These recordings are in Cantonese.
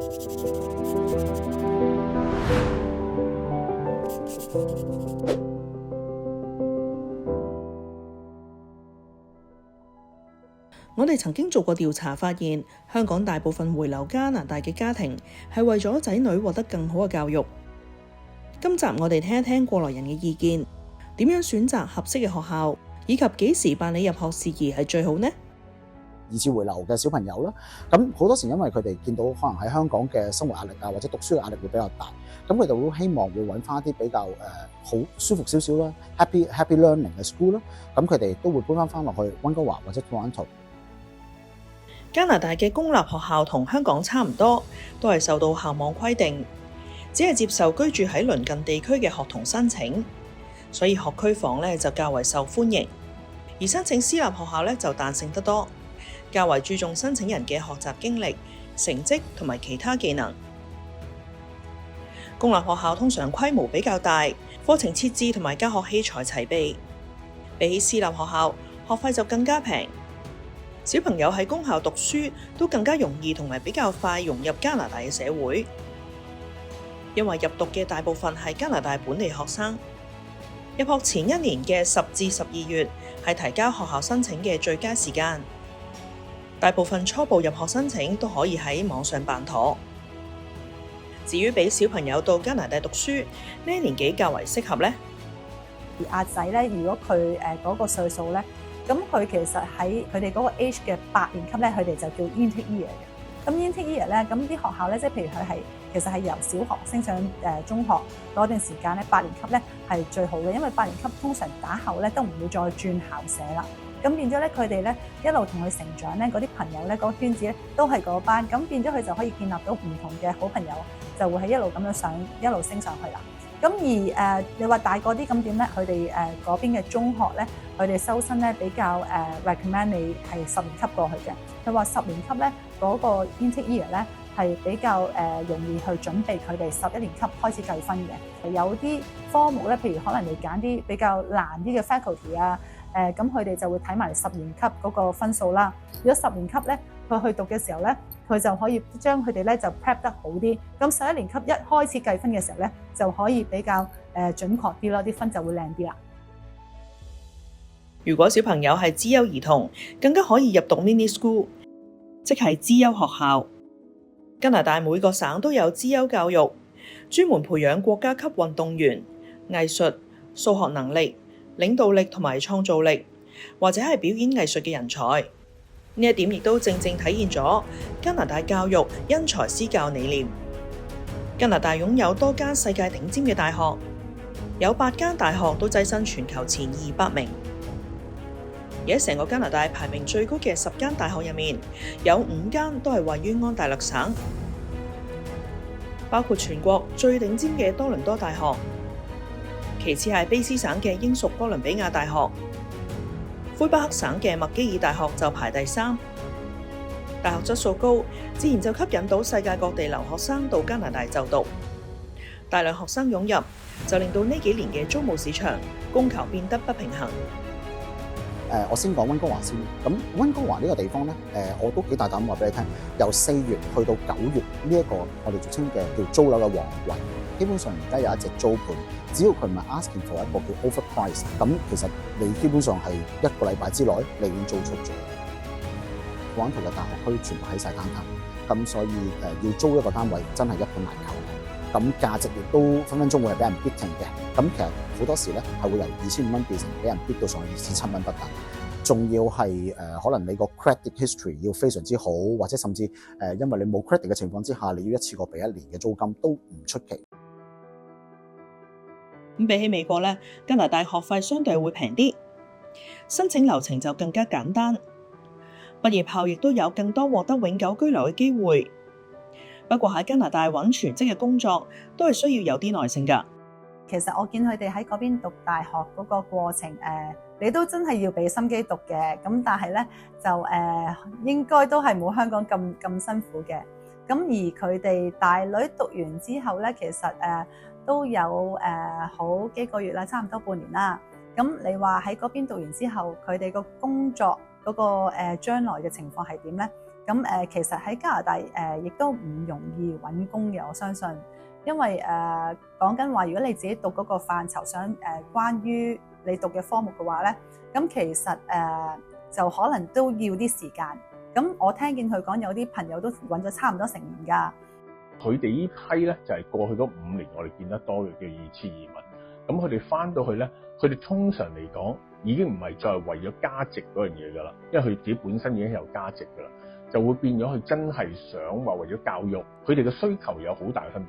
我哋曾經做過調查，發現香港大部分回流加拿大嘅家庭係為咗仔女獲得更好嘅教育。今集我哋聽一聽過來人嘅意見，點樣選擇合適嘅學校，以及幾時辦理入學事宜係最好呢？二次回流嘅小朋友啦，咁好多時因為佢哋見到可能喺香港嘅生活壓力啊，或者讀書嘅壓力會比較大，咁佢哋會希望會揾翻一啲比較好舒服少少啦，happy learning 嘅 school 啦，咁佢哋都會搬翻落去溫哥華或者 Toronto。加拿大嘅公立學校同香港差唔多，都係受到校網規定，只係接受居住喺鄰近地區嘅學童申請，所以學區房咧就較為受歡迎。而申請私立學校咧就彈性得多，較為注重申請人嘅學習經歷、成績同埋其他技能。公立學校通常規模比較大，課程設置同埋教學器材齊備，比起私立學校，學費就更加平。小朋友喺公校讀書都更加容易同埋比較快融入加拿大嘅社會，因為入讀嘅大部分係加拿大本地學生。入學前一年嘅10至12月係提交學校申請嘅最佳時間，大部分初步入學申請都可以喺網上辦妥。至於俾小朋友到加拿大讀書，呢年紀較為適合呢？而阿仔咧，如果佢嗰個歲數咧，咁佢其實喺佢哋嗰個 age 嘅8年級咧，佢哋就叫 intake year 嘅。咁 intake year 咧，咁啲學校咧，即係譬如佢係其實係由小學升上中學嗰段時間咧，8年級咧係最好嘅，因為8年級通常打後咧都唔會再轉校舍啦。咁變咗咧，佢哋咧一路同佢成長咧，嗰啲朋友咧，嗰個圈子咧都係嗰班，咁變咗佢就可以建立到唔同嘅好朋友，就會係一路咁樣一路升上去啦。咁而你話大個啲咁點咧？佢哋嗰邊嘅中學咧，佢哋收生咧比較recommend 你係10年級過去嘅。佢話10年級咧嗰個 intake year 咧係比較容易去準備佢哋11年級開始計分嘅。有啲科目咧，譬如可能你揀啲比較難啲嘅 faculty 啊，咁佢哋就會睇埋10年級嗰個分數啦。如果10年級咧，佢去讀嘅時候咧，佢就可以將佢哋咧就 prep 得好啲。咁11年級一開始計分嘅時候咧，就可以比較準確啲咯，啲分就會靚啲啦。如果小朋友係資優兒童，更加可以入讀 mini school， 即係資優學校。加拿大每個省都有資優教育，專門培養國家級運動員、藝術、數學能力、領導力同埋創造力，或者係表演藝術嘅人才。呢一點亦都正正體現咗加拿大教育因材施教理念。加拿大擁有多間世界頂尖嘅大學，有8間大學都躋身全球前200名。而喺成個加拿大排名最高嘅10間大學入面，有5間都係位於安大略省，包括全國最頂尖嘅多倫多大學，其次係卑斯省嘅英屬哥倫比亞大學，魁北克省嘅麥基爾大學就排第3。大學質素高，自然就吸引到世界各地留學生到加拿大就讀。大量學生湧入，就令到呢幾年嘅租務市場供求變得不平衡。我先講溫哥華先。咁溫哥華呢個地方咧，我都幾大膽話俾你聽，由4月去到9月呢一個我哋俗稱嘅叫租樓嘅旺季，基本上而家有一隻租盤，只要佢唔係 asking for 一個叫 overprice， 咁其實你基本上係1個禮拜之內你已經租出咗。港島嘅大學區全部喺晒單攤，咁所以要租一個單位真係一本難求。咁價值亦都分分鐘會係俾人 beating 嘅，咁其實好多時咧係會由2500蚊變成俾人 beat 到上2700蚊不等，仲要係可能你個 credit history 要非常之好，或者甚至因為你冇 credit 嘅情況之下，你要一次過俾1年嘅租金都唔出奇。咁比起美國咧，加拿大學費相對會平啲，申請流程就更加簡單，畢業後亦都有更多獲得永久居留嘅機會。不過喺加拿大揾全職嘅工作都係需要有啲耐性㗎。其實我見佢哋喺嗰邊讀大學嗰個過程，你都真係要俾心機讀嘅。咁但係咧就應該都係冇香港咁辛苦嘅。咁而佢哋大女讀完之後咧，其實都有好幾個月啦，差唔多半年啦。咁你話喺嗰邊讀完之後，佢哋個工作嗰個將來嘅情況係點咧？咁其實喺加拿大亦都唔容易揾工嘅，我相信，因為講緊話，如果你自己讀嗰個範疇想關於你讀嘅科目嘅話咧，咁其實就可能都要啲時間。咁我聽見佢講有啲朋友都揾咗差唔多成年㗎。佢哋呢批咧就係過去嗰5年我哋見得多嘅叫二次移民。咁佢哋翻到去咧，佢哋通常嚟講已經唔係再係為咗價值嗰樣嘢㗎啦，因為佢自己本身已經有價值㗎啦，就會變咗佢真係想話為咗教育，佢哋嘅需求有好大嘅分別。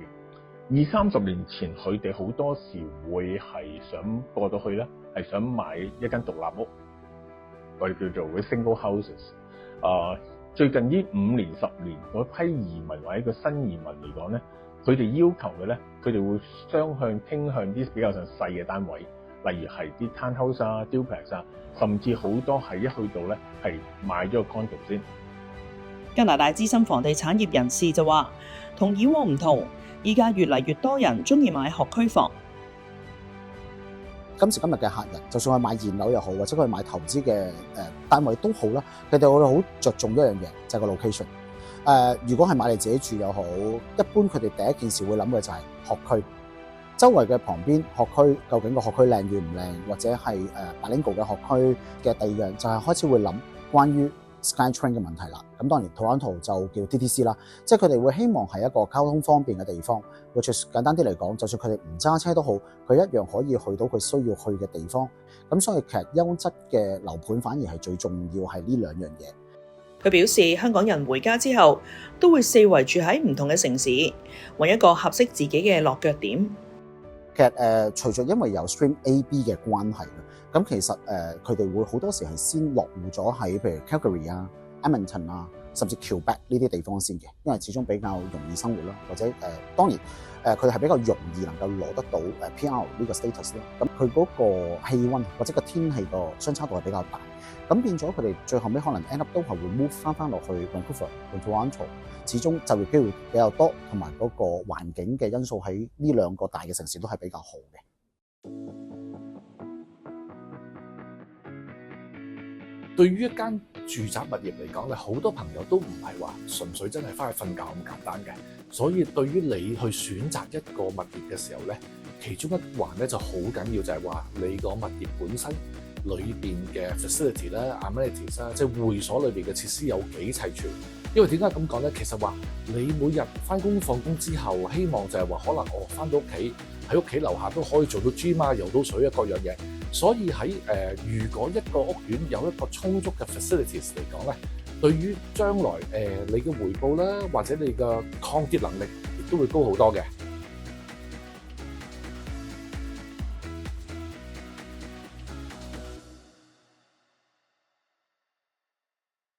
20-30年前，佢哋好多時會係想過到去咧，係想買一間獨立屋，我哋叫做 single houses。最近呢5年、10年嗰批移民或者個新移民嚟講咧，佢哋要求嘅咧，佢哋會雙向傾向啲比較上細嘅單位，例如係啲 townhouse 啊、duplex 啊，甚至好多係一去到咧係買咗個 condo 先。加拿大資深房地產業人士就話，同以往唔同，依家越嚟越多人中意買學區房。今時今日嘅客人，就算係買現樓又好，或者佢買投資嘅單位都好啦，佢哋會好着重一樣嘢，就係個 location。如果係買嚟自己住又好，一般佢哋第一件事會諗嘅就係學區，周圍嘅旁邊學區究竟個學區靚與唔靚，或者係bilingual 嘅學區嘅。第二樣就係開始會諗關於 SkyTrain 嘅問題啦。咁當然 Toronto 就叫 TTC 啦，即係佢哋會希望係一個交通方便嘅地方。which is 簡單啲嚟講，就算佢哋唔揸車都好，佢一樣可以去到佢需要去嘅地方。咁所以其實優質嘅樓盤反而係最重要係呢兩樣嘢。佢表示，香港人回家之後都會四圍住喺唔同嘅城市，揾一個合適自己嘅落腳點。其實除咗因為有 Stream A、B 嘅關係，咁其實佢哋會好多時係先落戶咗喺譬如 Calgary 啊、Edmonton 啊，甚至 Quebec 呢啲地方先嘅，因為始終比較容易生活啦，或者當然佢哋係比較容易能夠攞得到PR 呢個 status 啦。咁佢嗰個氣温或者個天氣個相差度係比較大，咁變咗佢哋最後尾可能 end up 都係會 move 翻落去 Vancouver 同 Toronto。始終就業機會比較多，同埋嗰個環境嘅因素喺呢兩個大嘅城市都係比較好嘅。對於一間住宅物業嚟講咧，好多朋友都唔係話純粹真係翻去瞓覺咁簡單嘅，所以對於你去選擇一個物業嘅時候咧，其中一環咧就好緊要，就係話你個物業本身裏邊嘅 facility 啦、amenities 啦，即係會所裏邊嘅設施有幾齊全。因為點解咁講咧？其實話你每日翻工放工之後，希望就係話可能我翻到屋企喺屋企樓下都可以做到 gym 啊、游到水啊各樣嘢。所以喺如果一個屋苑有一個充足嘅 facilities 嚟講咧，對於將來你嘅回報啦，或者你嘅抗跌能力亦都會高好多嘅。